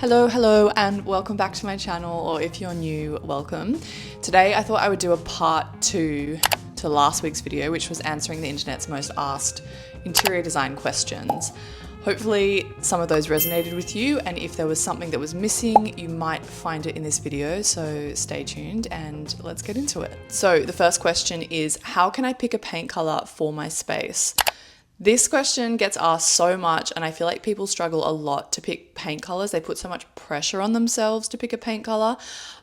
Hello, and welcome back to my channel, or if you're new, welcome. Today I thought I would do a part 2 to last week's video, which was answering the internet's most asked interior design questions. Hopefully some of those resonated with you, and if there was something that was missing, you might find it in this video, so stay tuned and let's get into it. So the first question is, how can I pick a paint color for my space? This question gets asked so much, and I feel like people struggle a lot to pick paint colors. They put so much pressure on themselves to pick a paint color.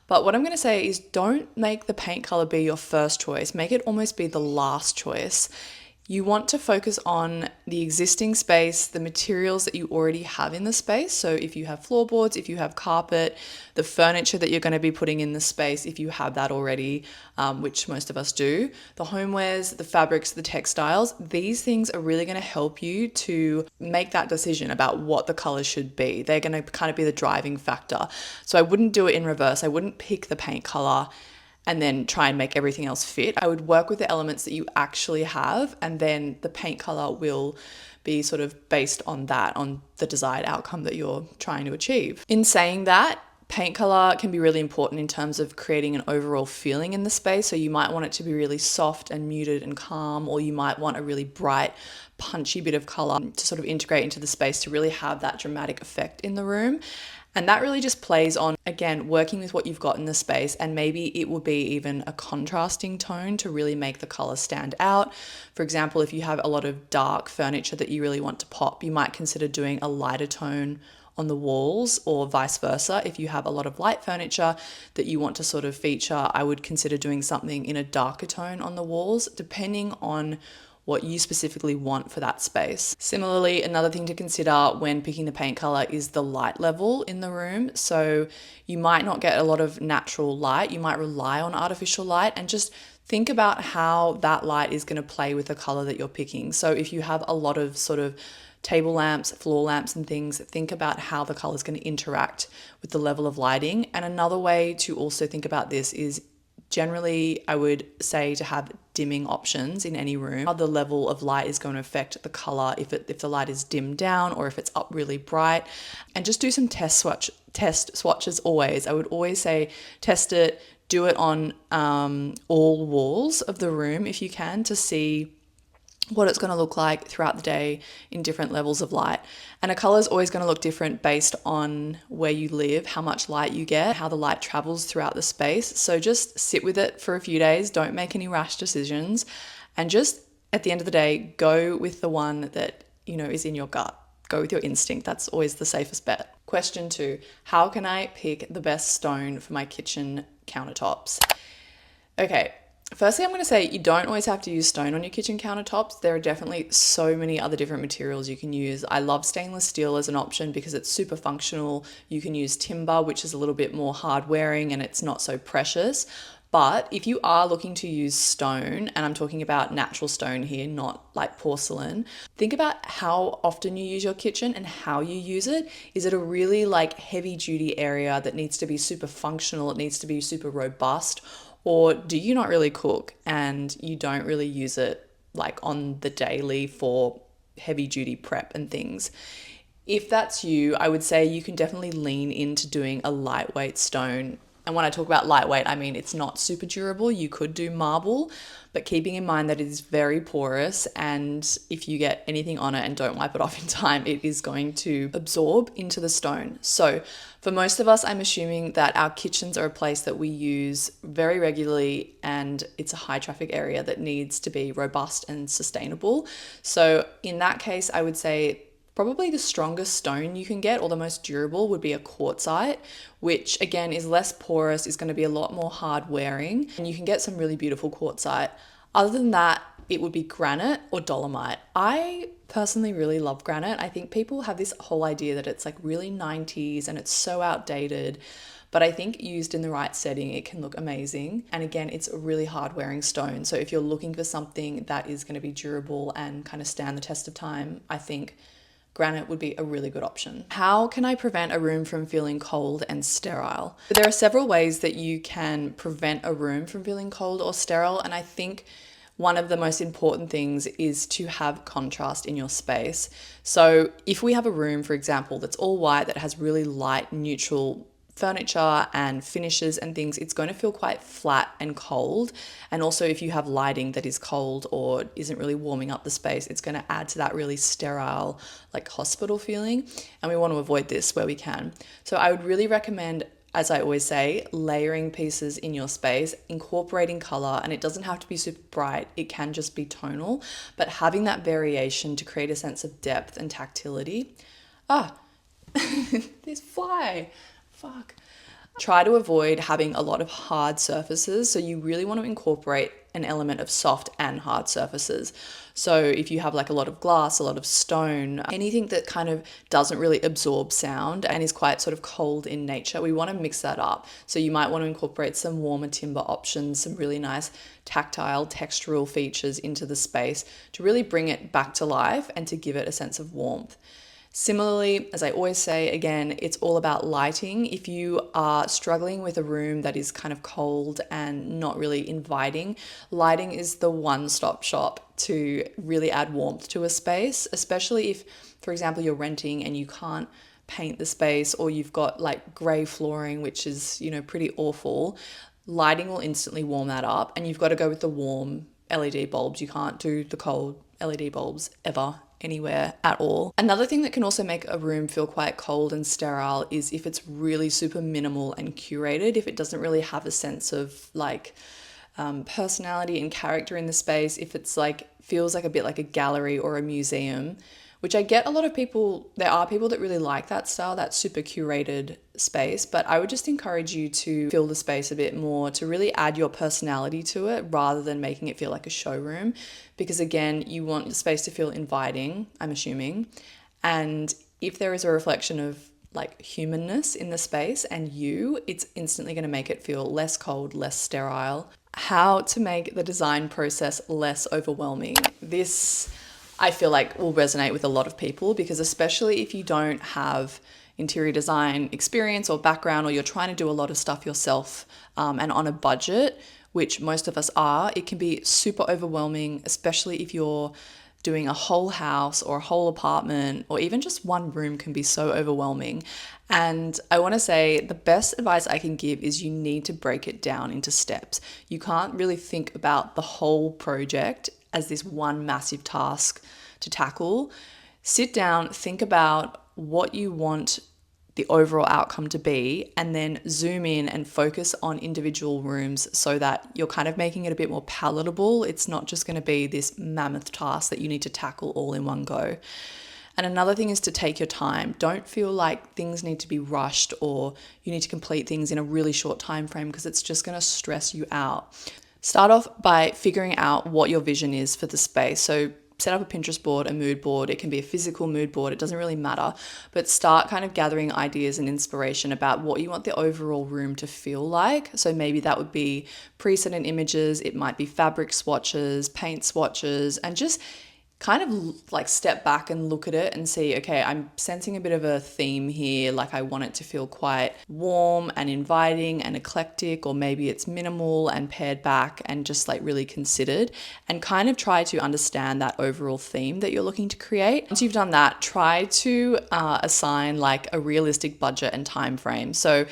But what I'm going to say is, don't make the paint color be your first choice. Make it almost be the last choice. You want to focus on the existing space, the materials that you already have in the space. So if you have floorboards, if you have carpet, the furniture that you're going to be putting in the space, if you have that already, which most of us do, the homewares, the fabrics, the textiles, these things are really going to help you to make that decision about what the colors should be. They're going to kind of be the driving factor. So I wouldn't do it in reverse. I wouldn't pick the paint color and then try and make everything else fit. I would work with the elements that you actually have, and then the paint color will be sort of based on that, on the desired outcome that you're trying to achieve. In saying that, paint color can be really important in terms of creating an overall feeling in the space. So you might want it to be really soft and muted and calm, or you might want a really bright, punchy bit of color to sort of integrate into the space to really have that dramatic effect in the room. And that really just plays on, again, working with what you've got in the space, and maybe it will be even a contrasting tone to really make the color stand out. For example, if you have a lot of dark furniture that you really want to pop, you might consider doing a lighter tone on the walls, or vice versa. If you have a lot of light furniture that you want to sort of feature, I would consider doing something in a darker tone on the walls, depending on what you specifically want for that space. Similarly, another thing to consider when picking the paint color is the light level in the room. So you might not get a lot of natural light, you might rely on artificial light, and just think about how that light is going to play with the color that you're picking. So if you have a lot of sort of table lamps, floor lamps and things, think about how the color is going to interact with the level of lighting. And another way to also think about this is, generally, I would say to have dimming options in any room. How the level of light is going to affect the color, if the light is dimmed down or if it's up really bright. And just do some test swatches always. I would always say test it, do it on all walls of the room if you can, to see what it's going to look like throughout the day in different levels of light. And a color is always going to look different based on where you live, how much light you get, how the light travels throughout the space. So just sit with it for a few days. Don't make any rash decisions. And just at the end of the day, go with the one that, is in your gut. Go with your instinct. That's always the safest bet. Question 2, how can I pick the best stone for my kitchen countertops? Okay. Firstly, I'm going to say you don't always have to use stone on your kitchen countertops. There are definitely so many other different materials you can use. I love stainless steel as an option because it's super functional. You can use timber, which is a little bit more hard wearing and it's not so precious. But if you are looking to use stone, and I'm talking about natural stone here, not like porcelain, think about how often you use your kitchen and how you use it. Is it a really heavy duty area that needs to be super functional? It needs to be super robust? Or do you not really cook and you don't really use it on the daily for heavy duty prep and things? If that's you, I would say you can definitely lean into doing a lightweight stone. And when I talk about lightweight, I mean it's not super durable. You could do marble, but keeping in mind that it is very porous, and if you get anything on it and don't wipe it off in time, it is going to absorb into the stone. So for most of us, I'm assuming that our kitchens are a place that we use very regularly, and it's a high traffic area that needs to be robust and sustainable. So in that case, I would say probably the strongest stone you can get, or the most durable, would be a quartzite, which again is less porous, is going to be a lot more hard wearing, and you can get some really beautiful quartzite. Other than that, it would be granite or dolomite. I personally really love granite. I think people have this whole idea that it's really 90s and it's so outdated. But I think used in the right setting, it can look amazing. And again, it's a really hard wearing stone. So if you're looking for something that is going to be durable and kind of stand the test of time, I think granite would be a really good option. How can I prevent a room from feeling cold and sterile? There are several ways that you can prevent a room from feeling cold or sterile. And I think one of the most important things is to have contrast in your space. So if we have a room, for example, that's all white, that has really light, neutral furniture and finishes and things, it's going to feel quite flat and cold. And also if you have lighting that is cold or isn't really warming up the space, it's going to add to that really sterile, like hospital feeling. And we want to avoid this where we can. So I would really recommend, as I always say, layering pieces in your space, incorporating color, and it doesn't have to be super bright, it can just be tonal, but having that variation to create a sense of depth and tactility. This fly. Fuck. Try to avoid having a lot of hard surfaces. So you really want to incorporate an element of soft and hard surfaces. So if you have like a lot of glass, a lot of stone, anything that kind of doesn't really absorb sound and is quite sort of cold in nature, we want to mix that up. So you might want to incorporate some warmer timber options, some really nice tactile, textural features into the space to really bring it back to life and to give it a sense of warmth. Similarly, as I always say, again, it's all about lighting. If you are struggling with a room that is kind of cold and not really inviting, lighting is the one-stop shop to really add warmth to a space, especially if, for example, you're renting and you can't paint the space, or you've got like grey flooring, which is, pretty awful. Lighting will instantly warm that up, and you've got to go with the warm LED bulbs. You can't do the cold LED bulbs ever, anywhere at all. Another thing that can also make a room feel quite cold and sterile is if it's really super minimal and curated, if it doesn't really have a sense of like personality and character in the space, if it's like feels like a bit like a gallery or a museum, which I get a lot of people, there are people that really like that style, that super curated space, but I would just encourage you to fill the space a bit more, to really add your personality to it rather than making it feel like a showroom. Because again, you want the space to feel inviting, I'm assuming. And if there is a reflection of like humanness in the space and it's instantly going to make it feel less cold, less sterile. How to make the design process less overwhelming. This, I feel like, will resonate with a lot of people, because especially if you don't have interior design experience or background, or you're trying to do a lot of stuff yourself and on a budget, which most of us are, it can be super overwhelming, especially if you're doing a whole house or a whole apartment, or even just one room can be so overwhelming. And I want to say the best advice I can give is you need to break it down into steps. You can't really think about the whole project as this one massive task to tackle. Sit down, think about what you want the overall outcome to be, and then zoom in and focus on individual rooms so that you're kind of making it a bit more palatable. It's not just going to be this mammoth task that you need to tackle all in one go. And another thing is to take your time. Don't feel like things need to be rushed or you need to complete things in a really short time frame, because it's just going to stress you out. Start off by figuring out what your vision is for the space. So set up a Pinterest board, a mood board. It can be a physical mood board. It doesn't really matter, but start kind of gathering ideas and inspiration about what you want the overall room to feel like. So maybe that would be preset and images. It might be fabric swatches, paint swatches, and just kind of like step back and look at it and see, okay, I'm sensing a bit of a theme here. Like I want it to feel quite warm and inviting and eclectic, or maybe it's minimal and pared back and just like really considered, and kind of try to understand that overall theme that you're looking to create. Once you've done that, try to assign like a realistic budget and time frame. So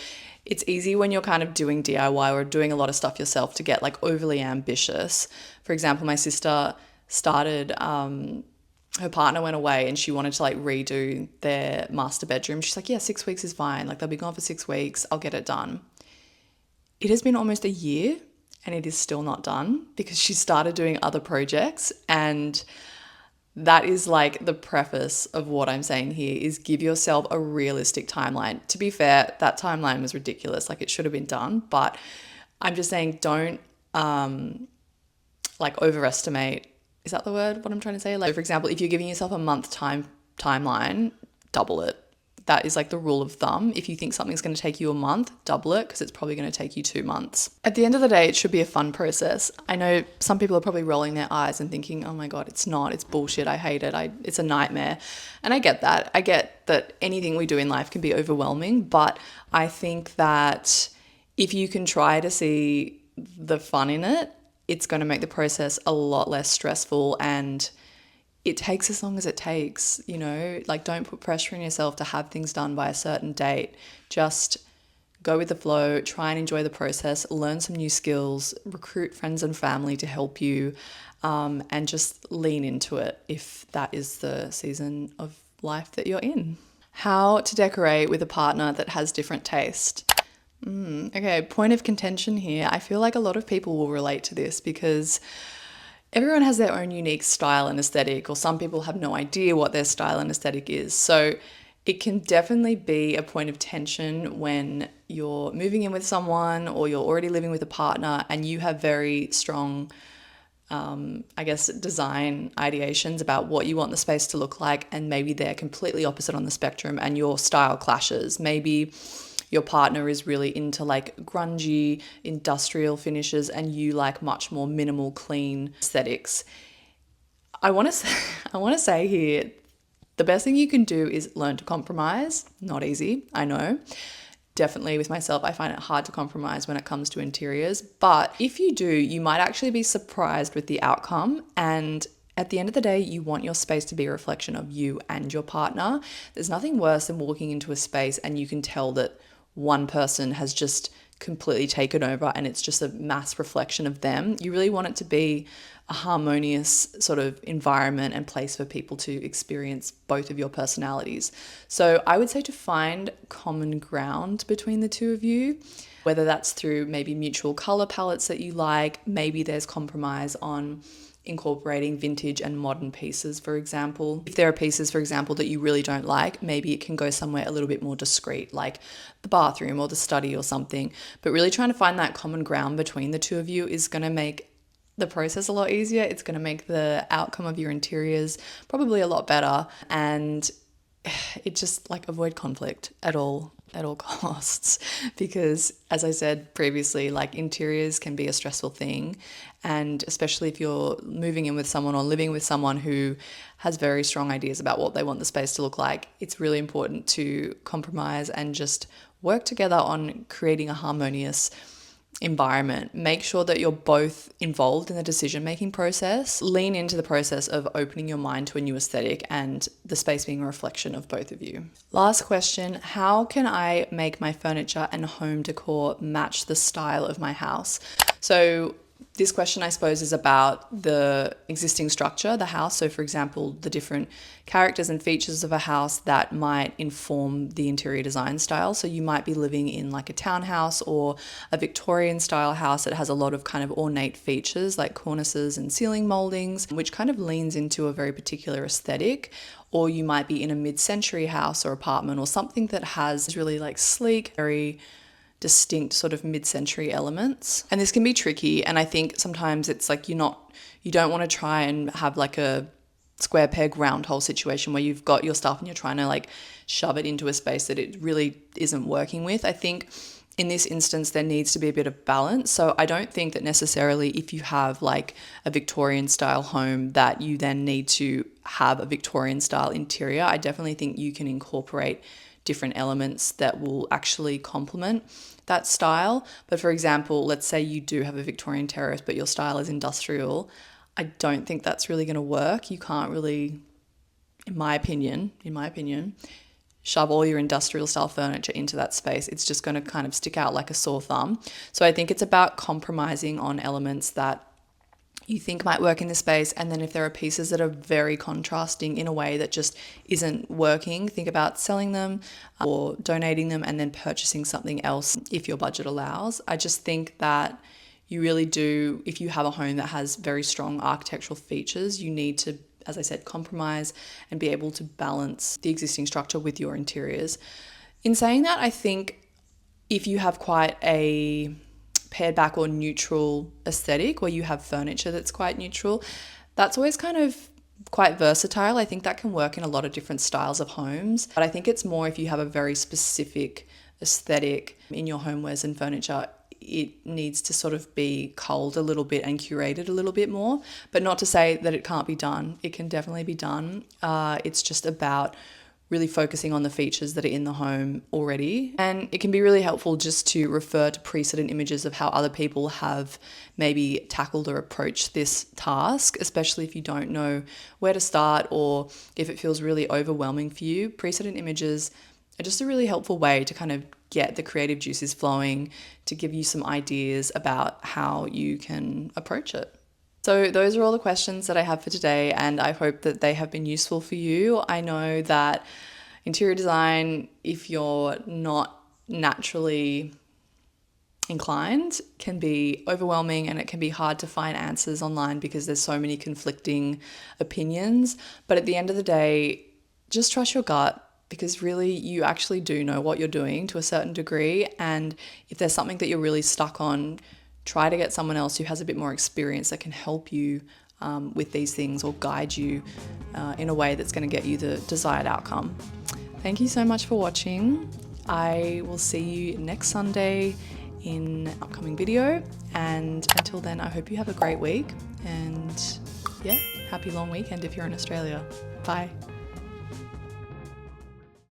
it's easy when you're kind of doing DIY or doing a lot of stuff yourself to get like overly ambitious. For example, my sister started, her partner went away and she wanted to like redo their master bedroom. She's like, yeah, 6 weeks is fine. Like they'll be gone for 6 weeks. I'll get it done. It has been almost a year and it is still not done, because she started doing other projects. And that is like the preface of what I'm saying here, is give yourself a realistic timeline. To be fair, that timeline was ridiculous. Like it should have been done, but I'm just saying, don't like overestimate. Is that the word? What I'm trying to say? Like, for example, if you're giving yourself a month timeline, double it. That is like the rule of thumb. If you think something's going to take you a month, double it, because it's probably going to take you 2 months. At the end of the day, it should be a fun process. I know some people are probably rolling their eyes and thinking, oh my God, it's not, it's bullshit. I hate it. It's a nightmare. And I get that. I get that anything we do in life can be overwhelming, but I think that if you can try to see the fun in it it's going to make the process a lot less stressful, and it takes as long as it takes, you know, like don't put pressure on yourself to have things done by a certain date. Just go with the flow, try and enjoy the process, learn some new skills, recruit friends and family to help you, and just lean into it if that is the season of life that you're in. How to decorate with a partner that has different taste. Okay, point of contention here. I feel like a lot of people will relate to this because everyone has their own unique style and aesthetic, or some people have no idea what their style and aesthetic is. So it can definitely be a point of tension when you're moving in with someone or you're already living with a partner and you have very strong, design ideations about what you want the space to look like, and maybe they're completely opposite on the spectrum and your style clashes. Maybe your partner is really into like grungy industrial finishes and you like much more minimal, clean aesthetics. I want to say here, the best thing you can do is learn to compromise. Not easy, I know. Definitely with myself, I find it hard to compromise when it comes to interiors. But if you do, you might actually be surprised with the outcome. And at the end of the day, you want your space to be a reflection of you and your partner. There's nothing worse than walking into a space and you can tell that one person has just completely taken over and it's just a mass reflection of them. You really want it to be a harmonious sort of environment and place for people to experience both of your personalities. So I would say to find common ground between the two of you, whether that's through maybe mutual color palettes that you like, maybe there's compromise on incorporating vintage and modern pieces, for example. If there are pieces, for example, that you really don't like, maybe it can go somewhere a little bit more discreet, like the bathroom or the study or something. But really trying to find that common ground between the two of you is going to make the process a lot easier. It's going to make the outcome of your interiors probably a lot better, and it just like avoid conflict at all costs, because as I said previously, like interiors can be a stressful thing, and especially if you're moving in with someone or living with someone who has very strong ideas about what they want the space to look like, it's really important to compromise and just work together on creating a harmonious environment. Make sure that you're both involved in the decision-making process. Lean into the process of opening your mind to a new aesthetic and the space being a reflection of both of you. Last question, how can I make my furniture and home decor match the style of my house? So this question, I suppose, is about the existing structure, the house. So for example, the different characters and features of a house that might inform the interior design style. So you might be living in like a townhouse or a Victorian style house that has a lot of kind of ornate features like cornices and ceiling moldings, which kind of leans into a very particular aesthetic. Or you might be in a mid-century house or apartment or something that has really like sleek, very distinct sort of mid-century elements. And this can be tricky, and I think sometimes it's like you don't want to try and have like a square peg round hole situation where you've got your stuff and you're trying to like shove it into a space that it really isn't working with. I think in this instance there needs to be a bit of balance. So I don't think that necessarily if you have like a Victorian style home that you then need to have a Victorian style interior. I definitely think you can incorporate different elements that will actually complement that style. But for example, let's say you do have a Victorian terrace, but your style is industrial. I don't think that's really going to work. You can't really, in my opinion, shove all your industrial style furniture into that space. It's just going to kind of stick out like a sore thumb. So I think it's about compromising on elements that you think might work in the space, and then if there are pieces that are very contrasting in a way that just isn't working, think about selling them or donating them and then purchasing something else if your budget allows. I just think that you really do, if you have a home that has very strong architectural features, you need to, as I said, compromise and be able to balance the existing structure with your interiors. In saying that, I think if you have quite a pared back or neutral aesthetic, where you have furniture that's quite neutral, that's always kind of quite versatile. I think that can work in a lot of different styles of homes. But I think it's more if you have a very specific aesthetic in your homewares and furniture, it needs to sort of be culled a little bit and curated a little bit more. But not to say that it can't be done. It can definitely be done. It's just about really focusing on the features that are in the home already. And it can be really helpful just to refer to precedent images of how other people have maybe tackled or approached this task, especially if you don't know where to start or if it feels really overwhelming for you. Precedent images are just a really helpful way to kind of get the creative juices flowing, to give you some ideas about how you can approach it. So those are all the questions that I have for today, and I hope that they have been useful for you. I know that interior design, if you're not naturally inclined, can be overwhelming and it can be hard to find answers online because there's so many conflicting opinions. But at the end of the day, just trust your gut, because really you actually do know what you're doing to a certain degree. And if there's something that you're really stuck on, try to get someone else who has a bit more experience that can help you with these things or guide you in a way that's going to get you the desired outcome. Thank you so much for watching. I will see you next Sunday in an upcoming video. And until then, I hope you have a great week. And yeah, happy long weekend if you're in Australia. Bye.